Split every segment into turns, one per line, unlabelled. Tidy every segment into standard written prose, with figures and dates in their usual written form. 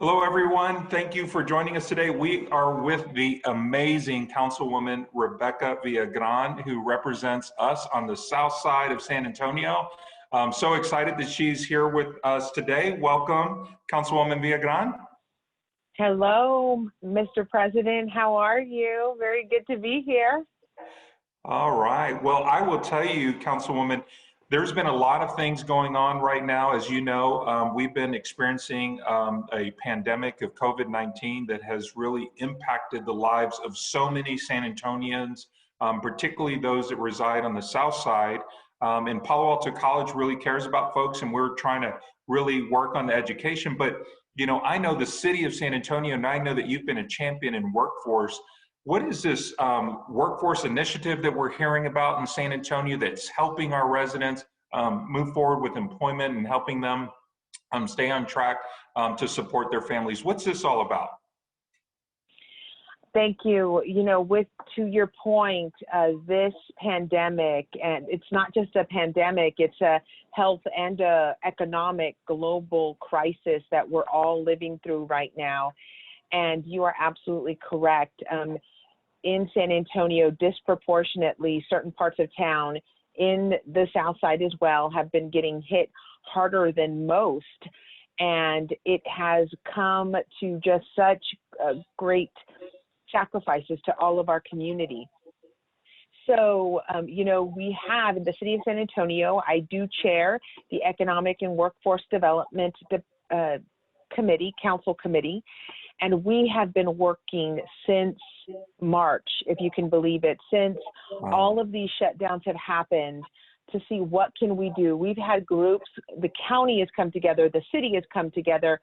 Hello, everyone. Thank you for joining us today. We are with the amazing Councilwoman Rebecca Villagran, who represents us on the south side of San Antonio. I'm so excited that she's here with us today. Welcome, Councilwoman Villagran.
Hello, Mr. President. How are you? Very good to be here.
All right. Well, I will tell you, Councilwoman, there's been a lot of things going on right now. As you know, we've been experiencing a pandemic of COVID-19 that has really impacted the lives of so many San Antonians, particularly those that reside on the south side. And Palo Alto College really cares about folks, and we're trying to really work on the education. But, you know, I know the city of San Antonio, and I know that you've been a champion in workforce. What is this workforce initiative that we're hearing about in San Antonio that's helping our residents move forward with employment and helping them stay on track to support their families? What's this all about?
Thank you. You know, to your point, this pandemic, and it's not just a pandemic, it's a health and a economic global crisis that we're all living through right now. And you are absolutely correct. In San Antonio, disproportionately, certain parts of town in the south side as well have been getting hit harder than most. And it has come to just such great sacrifices to all of our community. So, you know, we have in the city of San Antonio, I do chair the Economic and Workforce Development Council Committee, and we have been working since March, if you can believe it, since all of these shutdowns have happened to see what can we do. We've had groups, the county has come together, the city has come together,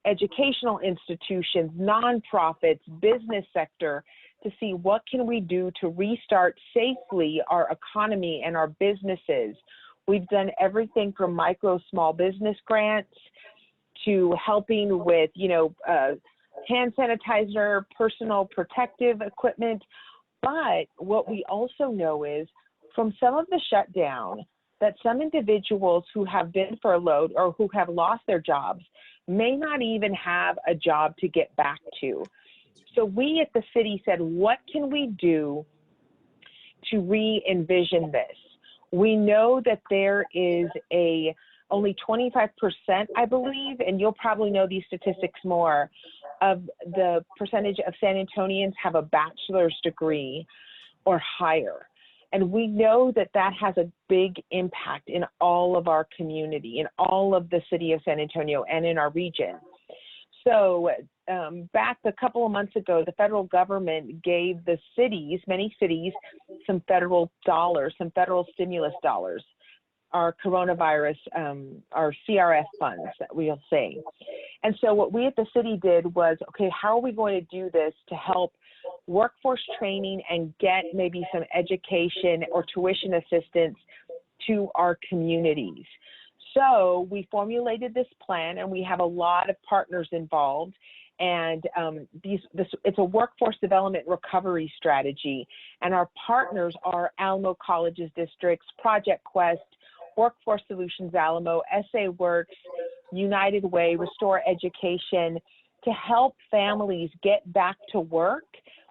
educational institutions, nonprofits, business sector, to see what can we do to restart safely our economy and our businesses. We've done everything from micro small business grants to helping with, you know, hand sanitizer, personal protective equipment. But what we also know is from some of the shutdown that some individuals who have been furloughed or who have lost their jobs may not even have a job to get back to. So we at the city said, what can we do to re-envision this? We know that there is only 25%, I believe, and you'll probably know these statistics more, of the percentage of San Antonians have a bachelor's degree or higher. And we know that that has a big impact in all of our community, in all of the city of San Antonio and in our region. So back a couple of months ago, the federal government gave the cities, many cities, some federal dollars, some federal stimulus dollars, our coronavirus, our CRF funds that we'll say. And so what we at the city did was, okay, how are we going to do this to help workforce training and get maybe some education or tuition assistance to our communities? So we formulated this plan, and we have a lot of partners involved. And it's a workforce development recovery strategy. And our partners are Alamo Colleges Districts, Project Quest, Workforce Solutions Alamo, SA Works, United Way, Restore Education, to help families get back to work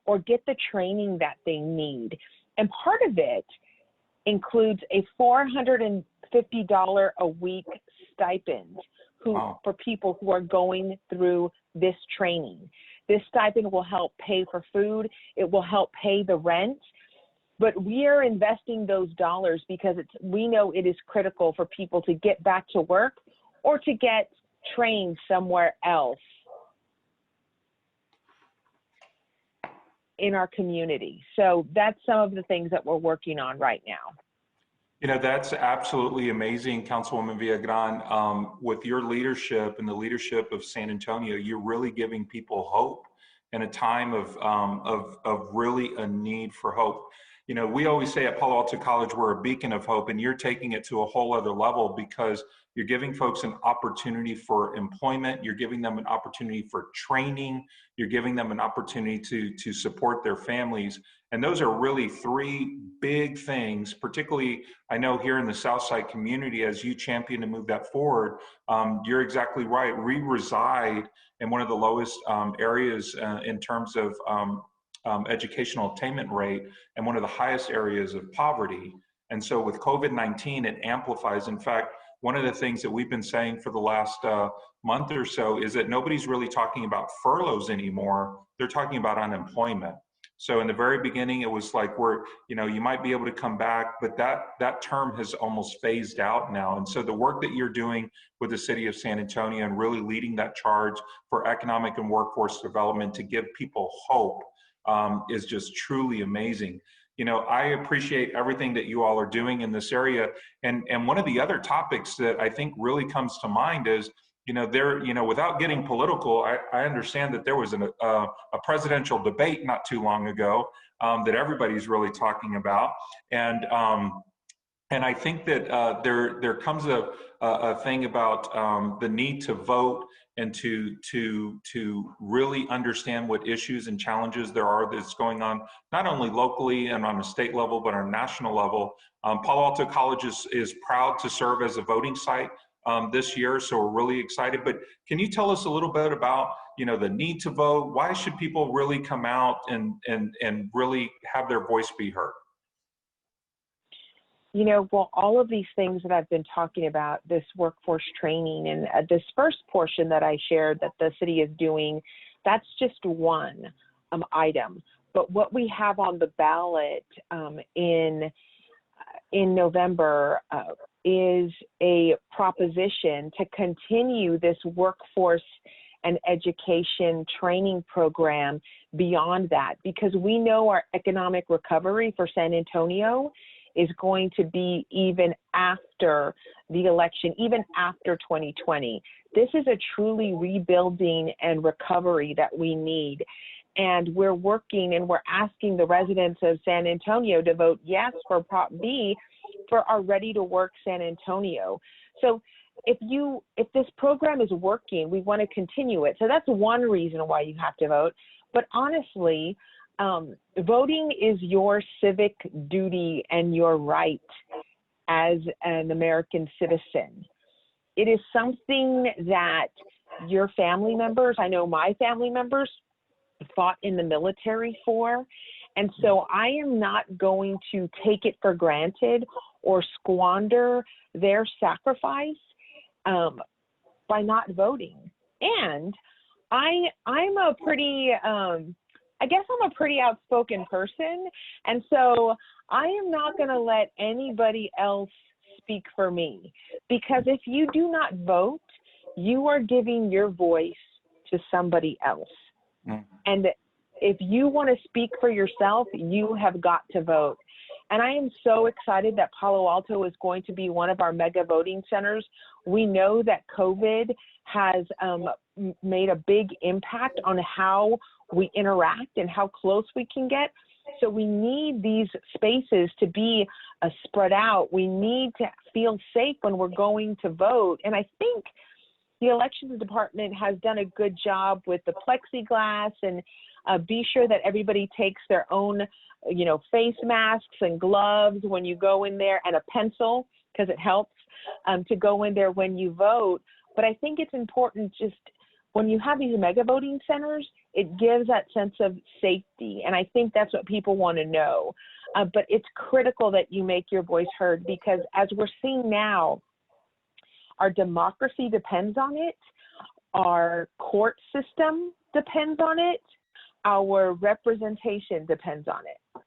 or get the training that they need. And part of it includes a $450 a week stipend for people who are going through this training. This stipend will help pay for food. It will help pay the rent. But we are investing those dollars because we know it is critical for people to get back to work or to get trained somewhere else in our community. So that's some of the things that we're working on right now.
You know, that's absolutely amazing, Councilwoman Villagran. With your leadership and the leadership of San Antonio, you're really giving people hope in a time of really a need for hope. You know, we always say at Palo Alto College, we're a beacon of hope, and you're taking it to a whole other level because you're giving folks an opportunity for employment. You're giving them an opportunity for training. You're giving them an opportunity to support their families. And those are really three big things, particularly I know here in the Southside community, as you champion to move that forward, you're exactly right. We reside in one of the lowest areas in terms of educational attainment rate and one of the highest areas of poverty. And so with COVID-19, it amplifies. In fact, one of the things that we've been saying for the last month or so is that nobody's really talking about furloughs anymore. They're talking about unemployment. So in the very beginning, it was like you might be able to come back, but that term has almost phased out now. And so the work that you're doing with the city of San Antonio and really leading that charge for economic and workforce development to give people hope is just truly amazing. I appreciate everything that you all are doing in this area. And one of the other topics that I think really comes to mind is, without getting political, I understand that there was a presidential debate not too long ago that everybody's really talking about. And I think that there comes a thing about the need to vote and to really understand what issues and challenges there are that's going on, not only locally and on a state level, but on a national level. Palo Alto College is proud to serve as a voting site this year, so we're really excited. But can you tell us a little bit about the need to vote? Why should people really come out and really have their voice be heard?
Well, all of these things that I've been talking about, this workforce training and this first portion that I shared that the city is doing, that's just one item. But what we have on the ballot in November is a proposition to continue this workforce and education training program beyond that, because we know our economic recovery for San Antonio is going to be even after the election, even after 2020. This is a truly rebuilding and recovery that we need. And we're working and we're asking the residents of San Antonio to vote yes for Prop B for our Ready to Work San Antonio. So if this program is working, we want to continue it. So that's one reason why you have to vote. But honestly, voting is your civic duty and your right as an American citizen. It is something that your family members, I know my family members, fought in the military for. And so I am not going to take it for granted or squander their sacrifice by not voting. And I'm a pretty, I guess I'm a pretty outspoken person. And so I am not going to let anybody else speak for me, because if you do not vote, you are giving your voice to somebody else. Mm-hmm. And if you want to speak for yourself, you have got to vote. And I am so excited that Palo Alto is going to be one of our mega voting centers. We know that COVID has made a big impact on how we interact and how close we can get. So we need these spaces to be spread out. We need to feel safe when we're going to vote. And I think the elections department has done a good job with the plexiglass and be sure that everybody takes their own, face masks and gloves when you go in there, and a pencil, because it helps to go in there when you vote. But I think it's important, just when you have these mega voting centers, it gives that sense of safety. And I think that's what people want to know. But it's critical that you make your voice heard, because as we're seeing now, our democracy depends on it. Our court system depends on it. Our representation depends on it.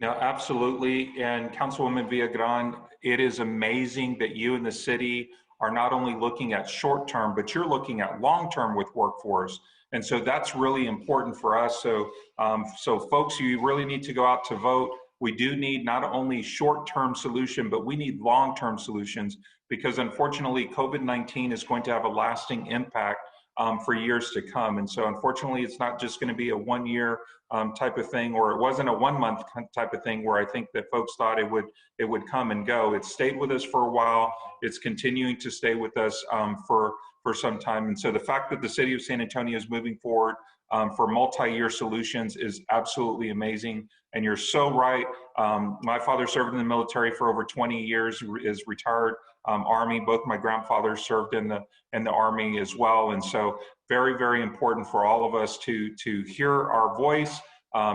No, absolutely. And Councilwoman Villagrán, it is amazing that you and the city are not only looking at short-term, but you're looking at long-term with workforce. And so that's really important for us. So, folks, you really need to go out to vote. We do need not only short-term solution, but we need long-term solutions, because unfortunately, COVID-19 is going to have a lasting impact for years to come. And so unfortunately, it's not just going to be a 1 year type of thing, or it wasn't a 1 month type of thing where I think that folks thought it would come and go. It stayed with us for a while. It's continuing to stay with us for some time. And so the fact that the city of San Antonio is moving forward for multi-year solutions is absolutely amazing. And you're so right. My father served in the military for over 20 years, is retired Army. Both my grandfathers served in the Army as well. And so very, very important for all of us to hear our voice,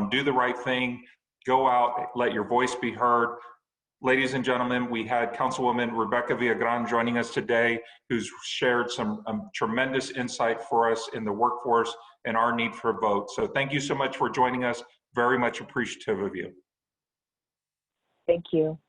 do the right thing, go out, let your voice be heard. Ladies and gentlemen, we had Councilwoman Rebecca Viagran joining us today, who's shared some tremendous insight for us in the workforce and our need for a vote. So thank you so much for joining us. Very much appreciative of you.
Thank you.